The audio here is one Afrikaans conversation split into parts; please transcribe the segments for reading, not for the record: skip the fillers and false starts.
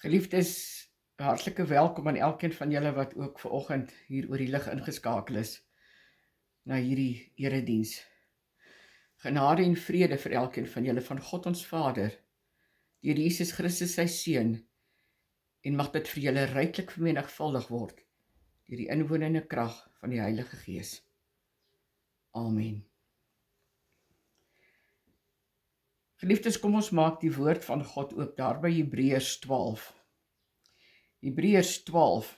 Geliefdes, hartlike welkom aan elkeen van julle wat ook vanoggend hier oor die lig ingeskakel is na hierdie erediens. Genade en vrede vir elkeen van julle van God ons Vader, deur Jesus Christus sy Seun, en mag dit vir julle ryklik vermenigvuldig word deur die inwonende krag van die Heilige Gees. Amen. Geliefdes, kom ons maak die woord van God oop daar by Hebreërs 12. Hebreërs 12.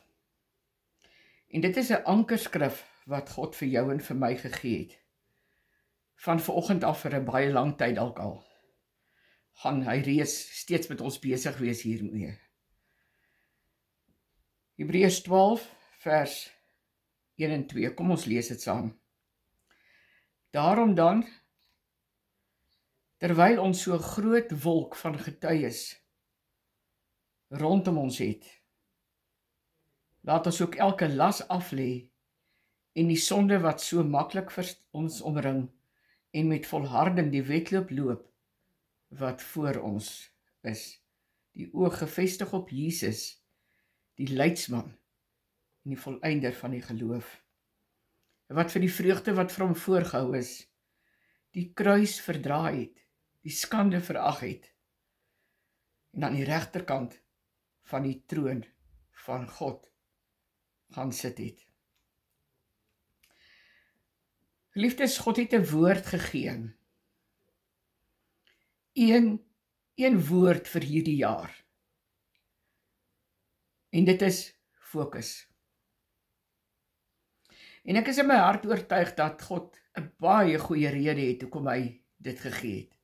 En dit is 'n ankerskrif wat God vir jou en vir my gegee het. Van vanoggend af vir 'n baie lang tyd dalk al. Gaan hy reeds steeds met ons besig wees hiermee. Hebreërs 12 vers 1 en 2. Kom ons lees dit saam. Daarom dan, terwyl ons so groot wolk van getuies rondom ons het, laat ons ook elke las aflê en die sonde wat so maklik vir ons omring en met volharding die wedloop loop wat voor ons is, die oog gefestig op Jesus, die leidsman en die volëinder van die geloof, wat vir die vreugde wat vir hom voorgehou is, die kruis verdraai het, die skande verag het, en aan die regterkant van die troon van God gaan sit het. Geliefdes, God het 'n woord gegee. Een woord vir hierdie jaar. En dit is fokus. En ek is in my hart oortuig dat God 'n baie goeie rede het hoekom hy dit gegee het.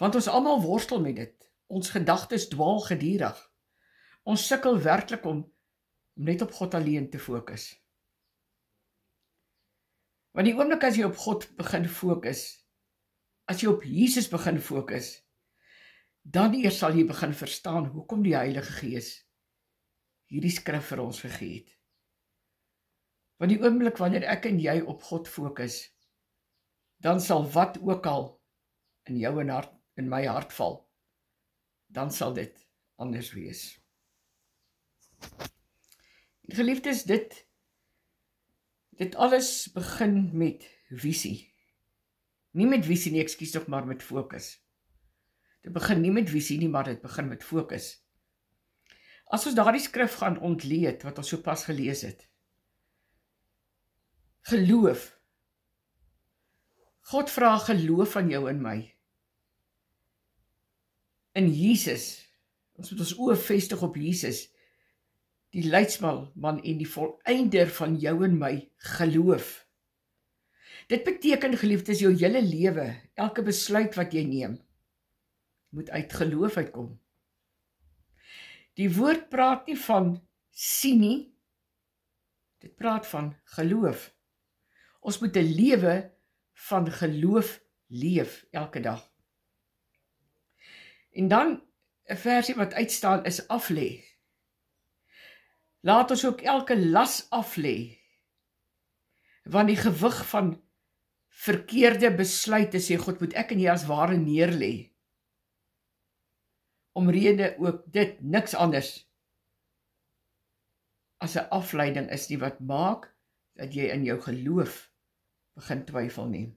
Want ons almal worstel met dit. Ons gedagtes dwaal gedurig. Ons sukkel werklik om net op God alleen te fokus. Want die oomblik as jy op God begin fokus, as jy op Jesus begin fokus, dan eers sal jy begin verstaan hoekom die Heilige Gees hierdie skrif vir ons gegee het. Want die oomblik wanneer ek en jy op God fokus, dan sal wat ook al in jou en in my hart val, dan sal dit anders wees. Geliefdes, dit alles begin met visie. Nie met visie nie, ekskuus tog, maar met fokus. Dit begin nie met visie nie, maar dit begin met fokus. As ons daardie skrif gaan ontleed, wat ons sopas gelees het, geloof. God vra geloof van jou en my. In Jesus, ons moet ons oë vestig op Jesus, die leidsman en die volëinder van jou en my geloof. Dit beteken, geliefdes, jou hele lewe, elke besluit wat jy neem, moet uit geloof uitkom. Die woord praat nie van sien nie, dit praat van geloof. Ons moet 'n lewe van geloof leef elke dag. En dan 'n versie wat uitstaan is aflê. Laat ons ook elke las aflê, want die gewig van verkeerde besluite, sê God, moet ek en jy as ware neerlê. Omrede ook dit niks anders as 'n afleiding is nie, wat maak dat jy in jou geloof begin twyfel nie.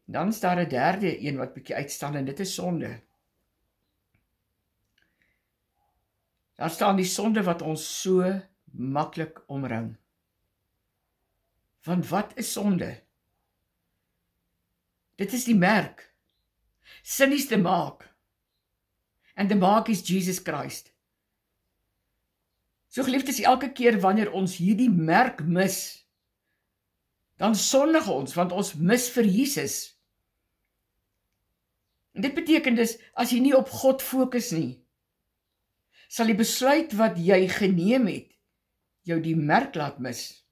Dan is daar 'n derde een wat bietjie uitstaan, en dit is sonde. Daar staan die sonde wat ons so maklik omring. Want wat is sonde? Dit is die merk. Sin is the mark. And the mark is Jesus Christ. So geliefdes, elke keer wanneer ons hierdie merk mis, dan sondig ons, want ons mis vir Jesus. En dit beteken dus, as jy nie op God fokus nie, sal die besluit wat jy geneem het, jou die merk laat mis.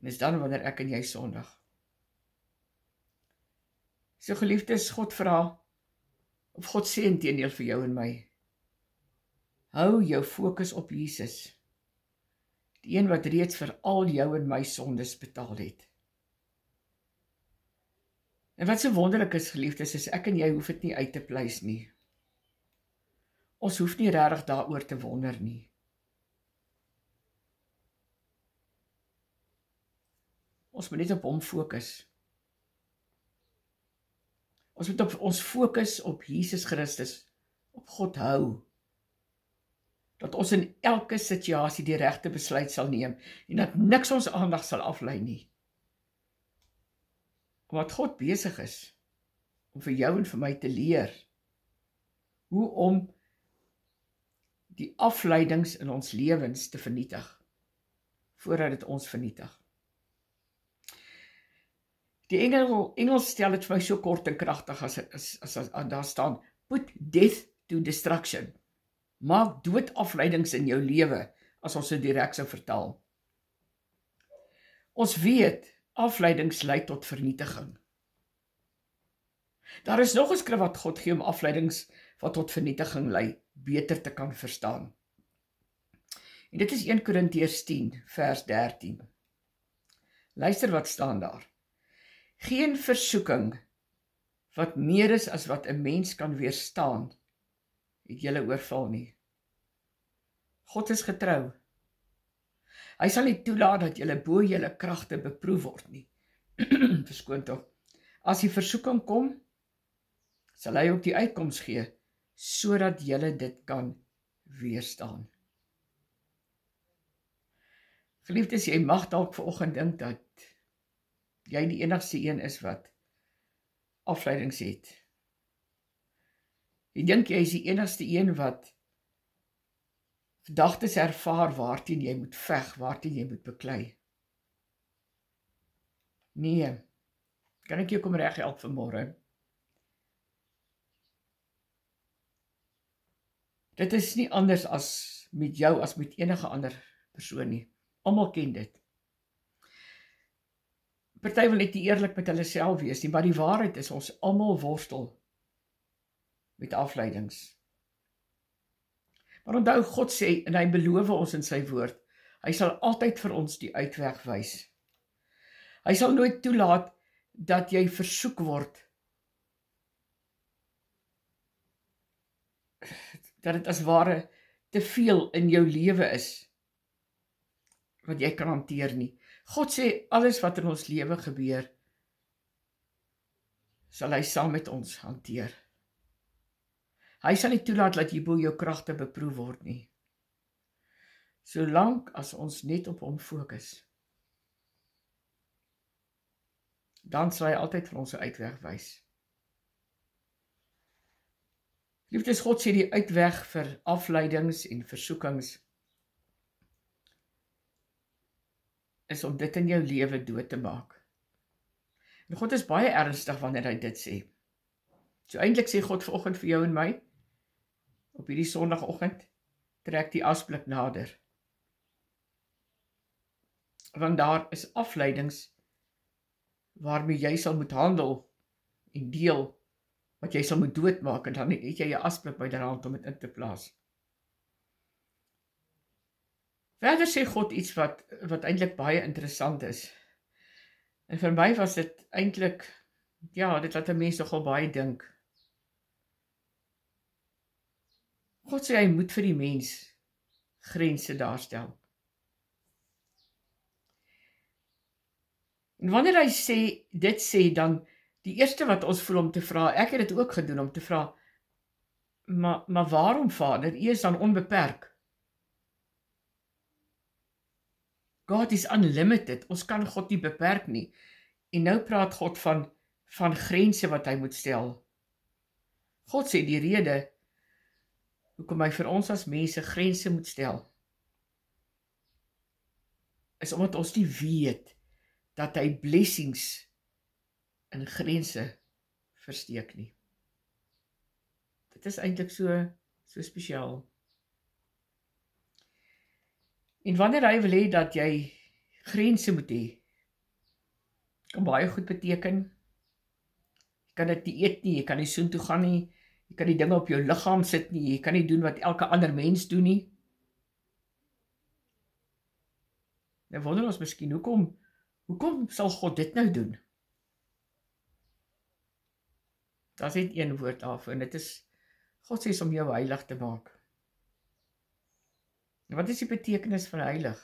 En is dan wanneer ek en jy sondig. So geliefdes, God vra, of God sê inteendeel vir jou en my, hou jou fokus op Jesus, die een wat reeds vir al jou en my sondes betaal het. En wat so wonderlik is, geliefdes, is ek en jy hoef dit nie uit te pleis nie. Ons hoef nie regtig daaroor te wonder nie. Ons moet net op hom fokus. Ons moet op ons fokus op Jesus Christus, op God hou. Dat ons in elke situasie die regte besluit sal neem en dat niks ons aandag sal aflei nie. Wat God besig is om vir jou en vir my te leer hoe om die afleidings in ons lewens te vernietig voordat dit ons vernietig. Die Engels stel dit vir my so kort en kragtig as daar staan, put death to destruction. Maak dood afleidings in jou lewe, as ons dit direk sou vertaal. Ons weet, afleidings lei tot vernietiging. Daar is nog 'n skrif wat God gee om afleidings wat tot vernietiging lei, beter te kan verstaan. En dit is 1 Korintiërs 10, vers 13. Luister wat staan daar. Geen versoeking wat meer is as wat 'n mens kan weerstaan, het julle oorval nie. God is getrou. Hy sal nie toelaat dat julle bo julle kragte beproef word nie. Verskoon tog. As die versoeking kom, sal hy ook die uitkoms gee, sodat julle dit kan weerstaan. Geliefdes, jy mag dalk vanoggend dink dat jy die enigste een is wat afleidings het. Jy dink jy is die enigste een wat gedagtes ervaar waarteen jy moet veg, waarteen jy moet beklei. Nee, kan ek jou kom reg help vanmôre? Dit is nie anders as met jou, as met enige ander persoon nie. Almal ken dit. Party wil net nie eerlik met hulle self wees nie, maar die waarheid is ons almal worstel met afleidings. Maar onthou, God sê, en hy beloof ons in sy woord, hy sal altyd vir ons die uitweg wys. Hy sal nooit toelaat dat jy versoek word, dat dit as ware te veel in jou lewe is, wat jy kan hanteer nie. God sê, alles wat in ons lewe gebeur, sal hy saam met ons hanteer. Hy sal nie toelaat dat jy bo jou kragte beproef word nie. Solank as ons net op hom fokus, dan sal hy altyd vir ons 'n uitweg wys. Liefdes, God sê die uitweg vir afleidings en versoekings is om dit in jou lewe dood te maak. En God is baie ernstig wanneer hy dit sê. So eintlik sê God vanoggend vir jou en my, op hierdie sondagoggend, trek die asblik nader. Want daar is afleidings waarmee jy sal moet handel en deel, wat jy sal moet doodmaak, en dan het jy 'n asblik byderhand om dit in te plaas. Verder sê God iets wat eintlik baie interessant is. En vir my was dit eintlik, ja, dit laat 'n mens nogal baie dink. God sê hy moet vir die mens grense daarstel. En wanneer hy dit sê, dan die eerste wat ons voel om te vra, ek het dit ook gedoen om te vra, maar waarom, Vader? U is dan onbeperk. God is unlimited, ons kan God nie beperk nie. En nou praat God van grense wat hy moet stel. God sê die rede hoekom hy vir ons as mense grense moet stel, is omdat ons nie weet dat hy blessings in grense versteek nie. Dit is eintlik so spesiaal. En wanneer hy wil hê dat jy grense moet hê, kan baie goed beteken, jy kan dit nie eet nie, jy kan nie soontoe gaan nie, jy kan die dinge op jou liggaam sit nie, jy kan nie doen wat elke ander mens doen nie. Nou wonder ons miskien, hoekom sal God dit nou doen? Daar is net een woord daarvoor, en dit is God sê om jou heilig te maak. En wat is die betekenis van heilig?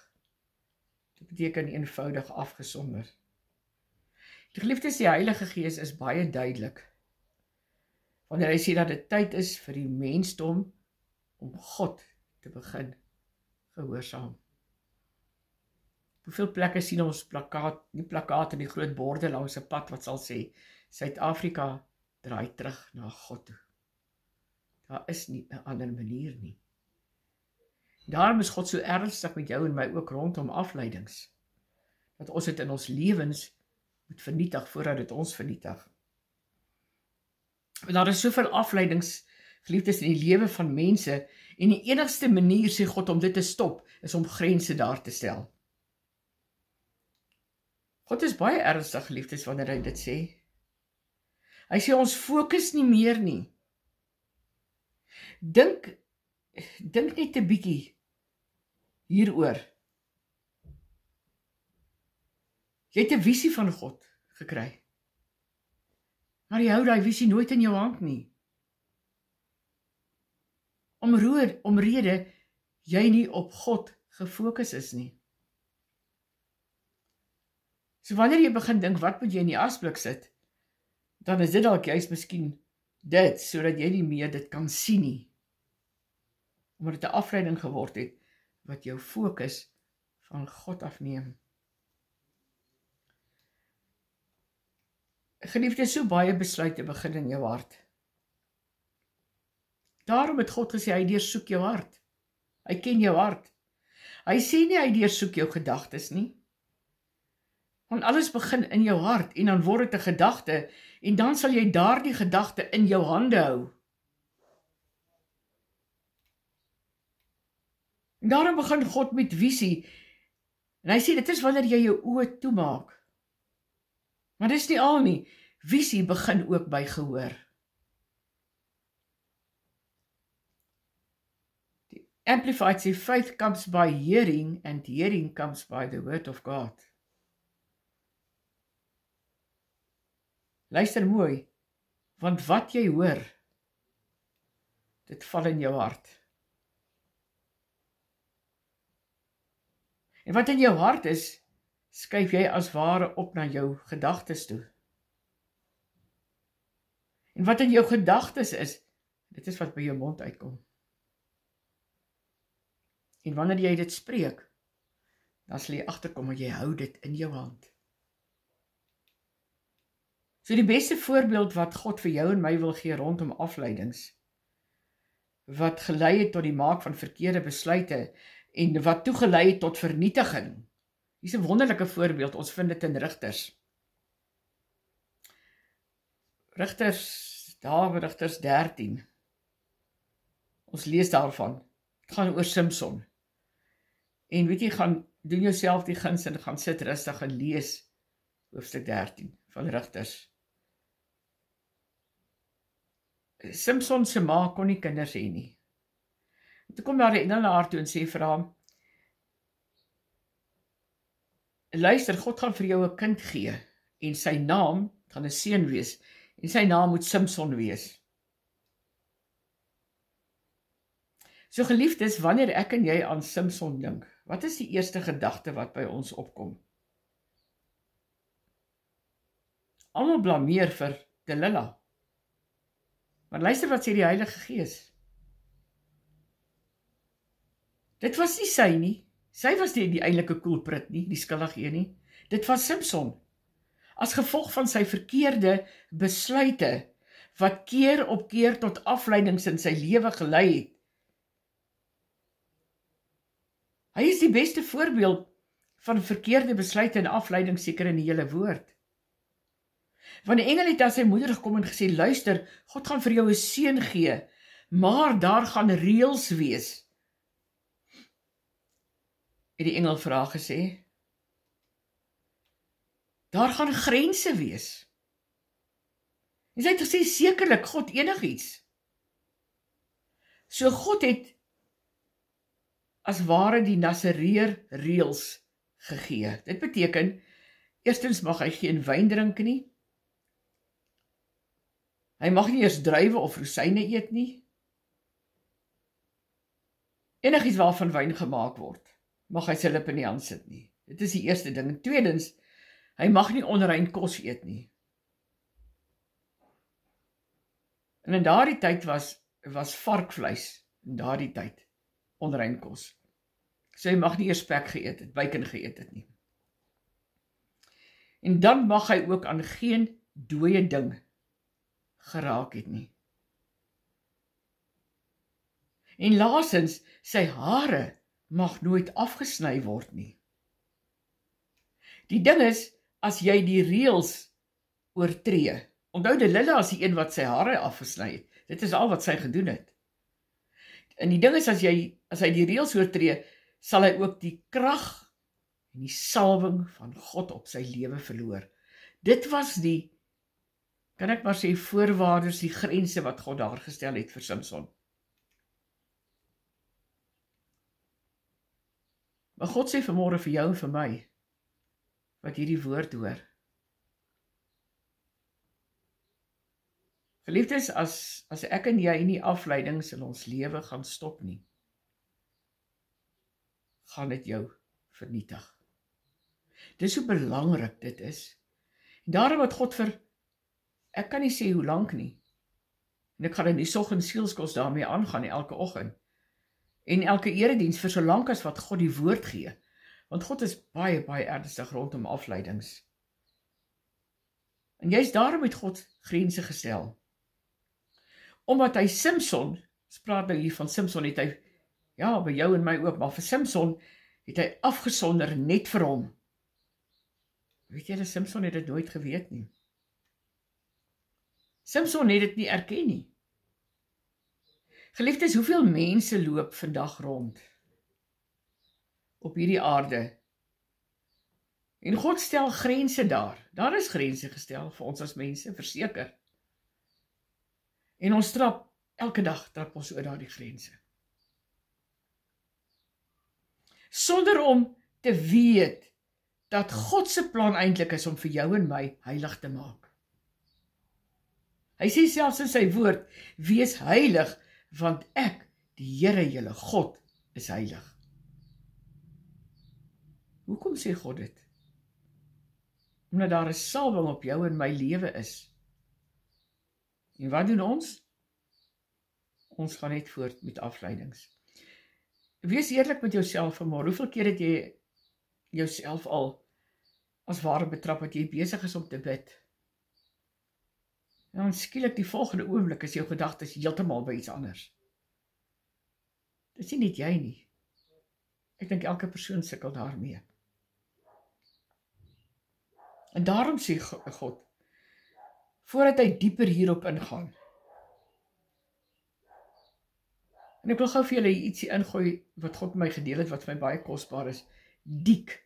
Dit beteken eenvoudig afgesonder. Die geliefdes, die Heilige Gees is baie duidelik wanneer hy sê dat dit tyd is vir die mensdom om God te begin gehoorsaam. Hoeveel plekke sien ons die plakkaat en die groot borde langs 'n pad wat sal sê, Suid-Afrika draai terug na God toe. Daar is nie 'n ander manier nie. Daarom is God so ernstig met jou en my ook rondom afleidings, dat ons dit in ons lewens moet vernietig voordat dit ons vernietig. Want daar is soveel afleidings, geliefdes, in die lewe van mense, en die enigste manier, sê God, om dit te stop, is om grense daar te stel. God is baie ernstig, geliefdes, wanneer hy dit sê. Hy sê ons fokus nie meer nie. Dink net 'n bietjie hieroor. Jy het 'n visie van God gekry, maar jy hou daai visie nooit in jou hand nie. Omrede jy nie op God gefokus is nie. So wanneer jy begin dink, wat moet jy in die asblik sit, dan is dit dalk juist miskien dit, sodat jy nie meer dit kan sien nie. Omdat dit 'n afleiding geword het, wat jou fokus van God afneem. Geliefde, so baie besluite begin in jou hart. Daarom het God gesê, hy deursoek jou hart. Hy ken jou hart. Hy sê nie, hy deursoek jou gedagtes nie. Want alles begin in jou hart, en dan word dit 'n gedagte, en dan sal jy daardie gedagte in jou hande hou. En daarom begin God met visie, en hy sê, dit is wanneer jy jou oë toemaak. Maar dis nie al nie, visie begin ook by gehoor. Die Amplified sê, faith comes by hearing, and hearing comes by the word of God. Luister mooi, want wat jy hoor, dit val in jou hart. En wat in jou hart is, skuif jy as ware op na jou gedagtes toe. En wat in jou gedagtes is, dit is wat by jou mond uitkom. En wanneer jy dit spreek, dan sal jy agterkom, maar jy hou dit in jou hand. So die beste voorbeeld wat God vir jou en my wil gee rondom afleidings, wat gelei het tot die maak van verkeerde besluite, en wat toegelei het tot vernietiging. Hier is 'n wonderlike voorbeeld, ons vind dit in Rigters. Rigters 13. Ons lees daarvan. Het gaan oor Simson. En weet jy, gaan doen jouself die guns en gaan sit rustig en lees hoofstuk 13 van Rigters. Simson se ma kon nie kinders hê nie. Toe kom daar 'n engel na haar toe en sê vir haar, luister, God gaan vir jou 'n kind gee, en sy naam gaan 'n seun wees, en sy naam moet Simson wees. So geliefdes, wanneer ek en jy aan Simson dink, wat is die eerste gedagte wat by ons opkom? Almal blameer vir Delilah. Maar luister wat sê die Heilige Gees. Dit was nie sy nie. Sy was die eintlike kulprit nie, die skuldige een nie. Dit was Simson. As gevolg van sy verkeerde besluite, wat keer op keer tot afleidings in sy lewe gelei het. Hy is die beste voorbeeld van verkeerde besluite en afleidings seker in die hele woord. Want die engel het aan sy moeder gekom en gesê, luister, God gaan vir jou 'n seun gee, maar daar gaan reëls wees. Het die engel vir haar gesê, daar gaan grense wees. En sy het gesê, sekerlik, God enigiets. So God het as ware die Nasareer reëls gegee. Dit beteken, eerstens mag hy geen wyn drink nie. Hy mag nie eers druiwe of rosyne eet nie. enigiets waarvan wyn gemaak word, mag hy sy lippe nie aan sit nie. Dit is die eerste ding. En tweedens, hy mag nie onrein kos eet nie. En in daardie tyd was varkvleis, in daardie tyd, onrein kos. So hy mag nie eers spek geëet het, bacon geëet het nie. En dan mag hy ook aan geen dooie ding geraak het nie. En laastens, sy hare mag nooit afgesny word nie. Die ding is, as jy die reëls oortree, onthou Delila is die een wat sy hare afgesny het, dit is al wat sy gedoen het. En die ding is, as hy die reëls oortree, sal hy ook die krag en die salwing van God op sy lewe verloor. Dit was die, kan ek maar sê, voorwaardes, die grense wat God daar gestel het vir Samson. Maar God sê vanmôre vir jou en vir my, wat hierdie woord hoor. Geliefdes, as ek en jy nie afleidings in ons lewe gaan stop nie, gaan dit jou vernietig. Dis hoe belangrik dit is. En daarom wat God ek kan nie sê hoe lank nie, en ek gaan in die soggens sielskos daarmee aangaan, elke oggend, en elke erediens vir so lank as wat God die woord gee, want God is baie, baie ernstig rondom afleidings. En juist daarom het God grense gestel. Omdat hy Samson, praat nou hier van Samson, het hy, ja, by jou en my ook, maar vir Samson het hy afgesonder net vir hom. Weet jy, Samson het dit nooit geweet nie. Samson het dit nie erken nie. Geliefdes, hoeveel mense loop vandag rond op hierdie aarde? En God stel grense daar. Daar is grense gestel vir ons as mense, verseker. En ons elke dag trap ons oor daardie grense. Sonder om te weet dat God se plan eintlik is om vir jou en my heilig te maak. Hy sê selfs in sy woord, wees heilig, want ek, die Here julle God, is heilig. Hoekom sê God dit? Omdat daar 'n salwing op jou en my lewe is. En wat doen ons? Ons gaan net voort met afleidings. Wees eerlik met jouself vanmôre. Hoeveel keer het jy jouself al as ware betrap dat jy besig is om te bid? En dan skielik die volgende oomblik is jou gedagtes heeltemal by iets anders. Dit is nie net jy nie. Ek dink elke persoon sukkel daarmee. En daarom sê God, voordat hy dieper hierop ingaan, en ek wil gou vir julle ietsie ingooi, wat God my gedeel het, wat vir my baie kosbaar is, diek,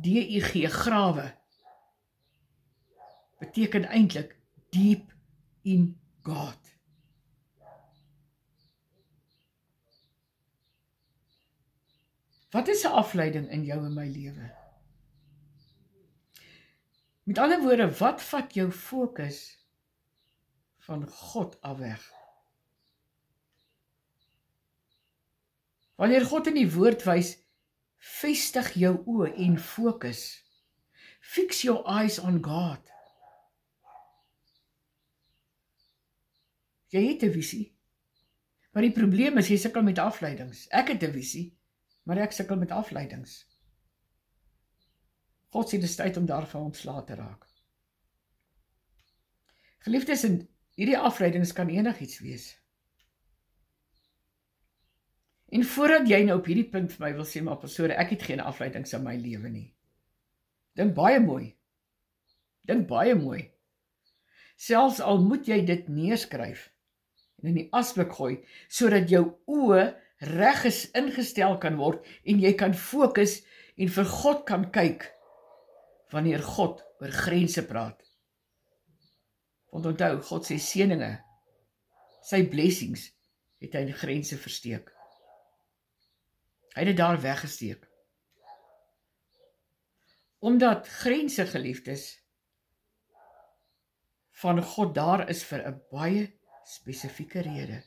D-I-G, grawe, beteken eintlik, deep in God. Wat is 'n afleiding in jou en my lewe? Met ander woorde, wat vat jou fokus van God af weg? Wanneer God in die woord wys, vestig jou oë en fokus. Fix your eyes on God. Jy het 'n visie, maar die probleem is, jy sukkel met afleidings. Ek het 'n visie, maar ek sukkel met afleidings. God sê, dis tyd om daarvan ontslae te raak. Geliefdes, en hierdie afleidings kan enigiets wees. En voordat jy nou op hierdie punt vir my wil sê, maar pastoor, ek het geen afleidings in my lewe nie. Dink baie mooi. Dink baie mooi. Selfs al moet jy dit neerskryf en in die asblik gooi, sodat jou oë reg ingestel kan word en jy kan fokus en vir God kan kyk wanneer God oor grense praat. Want onthou, God sê seëninge, sy blessings het hy in grense versteek. Hy het dit daar weggesteek. Omdat grense, geliefdes, van God daar is vir 'n baie spesifieke rede.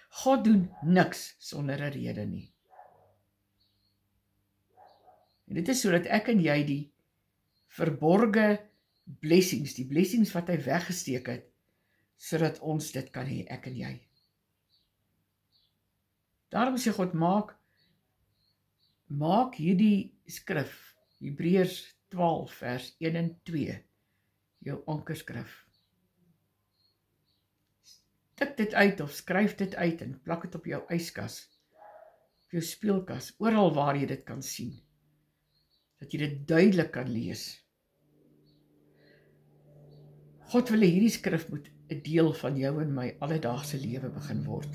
God doen niks sonder 'n rede nie. En dit is sodat ek en jy die verborge blessings, die blessings wat hy weggesteek het, sodat ons dit kan hê, ek en jy. Daarom sê God, maak hierdie skrif, Hebreërs 12 vers 1 en 2, jou ankerskrif. Tik dit uit of skryf dit uit en plak dit op jou yskas, op jou speelkas, oral waar jy dit kan sien, dat jy dit duidelik kan lees. God wil hê hierdie skrif moet 'n deel van jou en my alledaagse lewe begin word.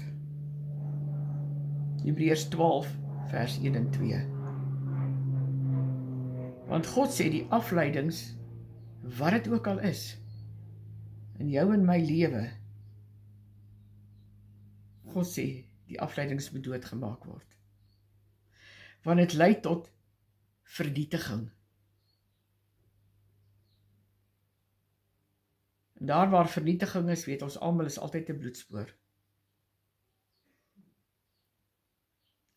Hebreërs 12 vers 1 en 2. Want God sê die afleidings, wat dit ook al is, in jou en my lewe, God sê die afleidings moet doodgemaak word. Want dit lei tot vernietiging. En daar waar vernietiging is, weet ons almal, is altyd 'n bloedspoor.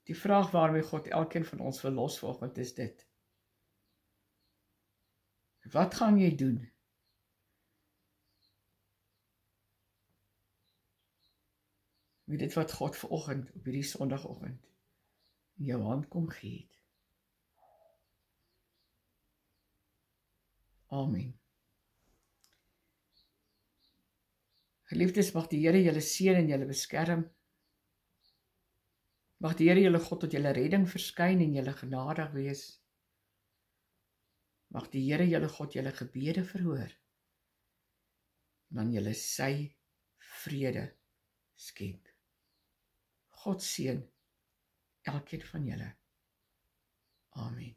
Die vraag waarmee God elkeen van ons wil los vanoggend is dit: wat gaan jy doen met dit wat God vanoggend op hierdie Sondagoggend in jou hand kom gee het? Amen. Geliefdes, mag die Here julle seën en julle beskerm. Mag die Here julle God tot julle redding verskyn en julle genadig wees. Mag die Here julle God julle gebede verhoor en dan julle sy vrede skenk. God seën elkeen van julle. Amen.